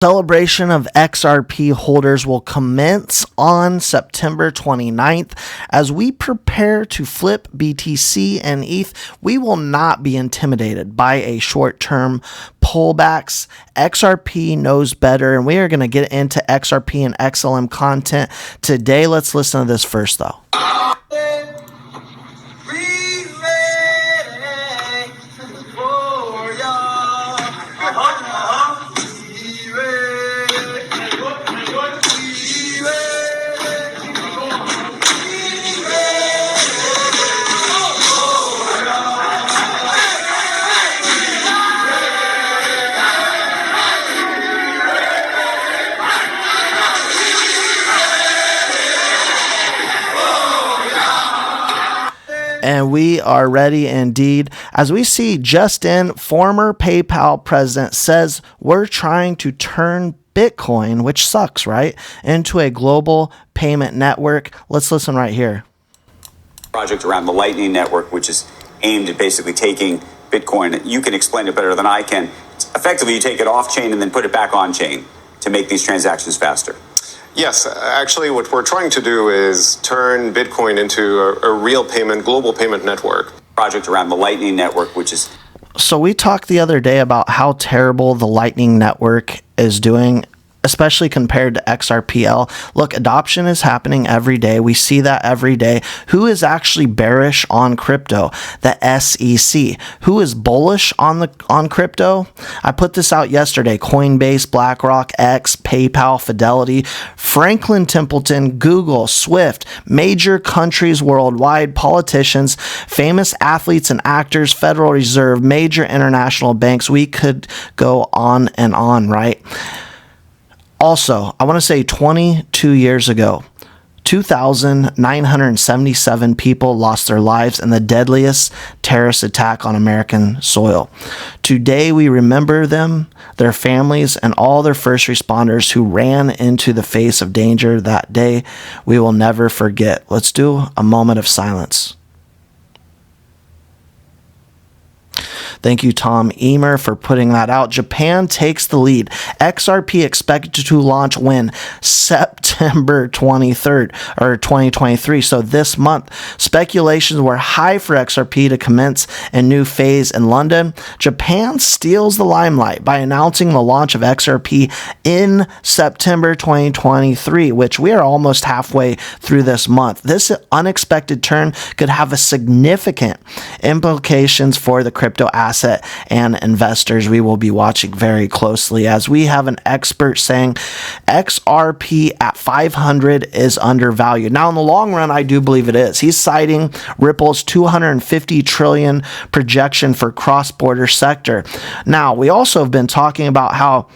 Celebration of XRP holders will commence on September 29th. As we prepare to flip BTC and ETH, we will not be intimidated by a short-term pullbacks. XRP knows better, and we are going to get into XRP and XLM content today. Let's listen to this first, though. And we are ready indeed. As we see, just in, former PayPal president says we're trying to turn Bitcoin, which sucks, right, into a global payment network. Let's listen right here. Project around the Lightning Network, which is aimed at basically taking Bitcoin. You can explain it better than I can. Effectively, you take it off chain and then put it back on chain to make these transactions faster. Yes, actually what we're trying to do is turn Bitcoin into a real payment, global payment network. Project around the Lightning Network, which is... So we talked the other day about how terrible the Lightning Network is doing, especially compared to XRPL. Look, adoption is happening every day. We see that every day. Who is actually bearish on crypto? The SEC. Who is bullish on crypto? I put this out yesterday. Coinbase, BlackRock, X, PayPal, Fidelity, Franklin Templeton, Google, Swift, major countries worldwide, politicians, famous athletes and actors, Federal Reserve, major international banks. We could go on and on, right? Also, I want to say 22 years ago, 2,977 people lost their lives in the deadliest terrorist attack on American soil. Today, we remember them, their families, and all their first responders who ran into the face of danger that day. We will never forget. Let's do a moment of silence. Thank you, Tom Emer, for putting that out. Japan takes the lead. XRP expected to launch when? September 23rd, or 2023. So this month, speculations were high for XRP to commence a new phase in London. Japan steals the limelight by announcing the launch of XRP in September 2023, which we are almost halfway through this month. This unexpected turn could have a significant implications for the crypto asset and investors. We will be watching very closely, as we have an expert saying XRP at 500 is undervalued. Now, in the long run, I do believe it is. He's citing Ripple's 250 trillion projection for cross-border sector. Now, we also have been talking about how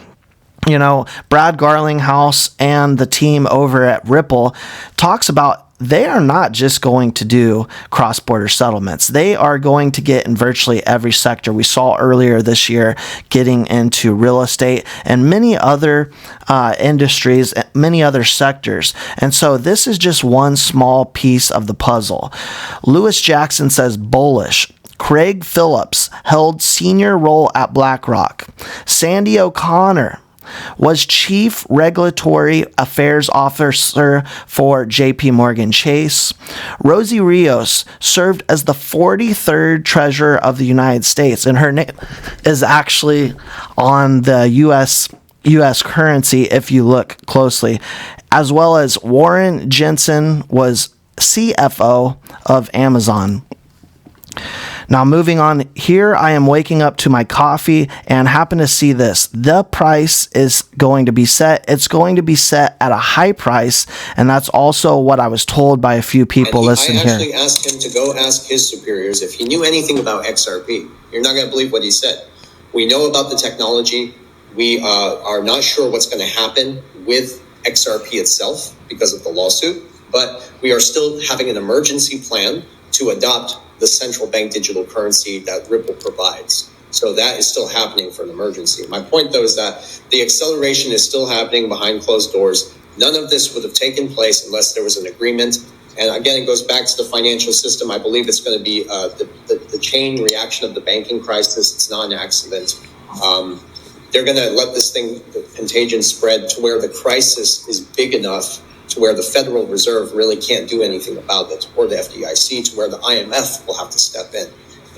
Brad Garlinghouse and the team over at Ripple talks about they are not just going to do cross-border settlements. They are going to get in virtually every sector. We saw earlier this year getting into real estate and many other industries, many other sectors. And so this is just one small piece of the puzzle. Lewis Jackson says bullish. Craig Phillips held senior role at BlackRock. Sandy O'Connor was Chief Regulatory Affairs Officer for JP Morgan Chase. Rosie Rios served as the 43rd Treasurer of the United States, and her name is actually on the U.S. currency if you look closely, as well as Warren Jensen was CFO of Amazon. Now, moving on, here I am waking up to my coffee and happen to see this. The price is going to be set. It's going to be set at a high price, and that's also what I was told by a few people. Listen here. I actually asked him to go ask his superiors if he knew anything about XRP. You're not going to believe what he said. We know about the technology. We are not sure what's going to happen with XRP itself because of the lawsuit, but we are still having an emergency plan to adopt the central bank digital currency that Ripple provides. So that is still happening for an emergency. My point, though, is that the acceleration is still happening behind closed doors. None of this would have taken place unless there was an agreement. And again, it goes back to the financial system. I believe it's going to be the chain reaction of the banking crisis. It's not an accident. they're going to let this thing, the contagion, spread to where the crisis is big enough to where the Federal Reserve really can't do anything about it, or the FDIC, to where the IMF will have to step in.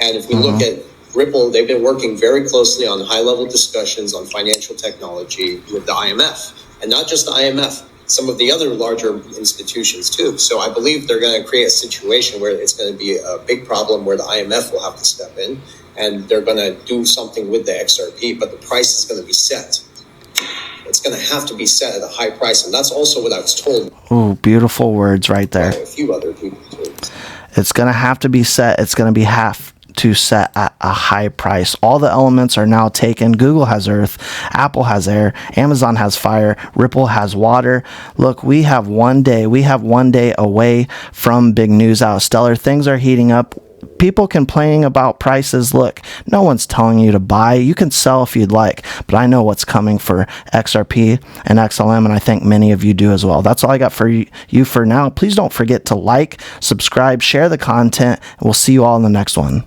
And if we look at Ripple, they've been working very closely on high-level discussions on financial technology with the IMF, and not just the IMF, some of the other larger institutions too. So I believe they're going to create a situation where it's going to be a big problem where the IMF will have to step in, and they're going to do something with the XRP, but the price is going to be set. It's going to have to be set at a high price, and that's also what I was told. Ooh, beautiful words right there. By a few other people too. It's going to have to be set. It's going to be to set at a high price. All the elements are now taken. Google has earth, Apple has air, Amazon has fire, Ripple has water. Look, we have one day away from big news out of Stellar. Things are heating up. People complaining about prices. Look, no one's telling you to buy. You can sell if you'd like, but I know what's coming for XRP and XLM, and I think many of you do as well. That's all I got for you for now. Please don't forget to like, subscribe, share the content, and we'll see you all in the next one.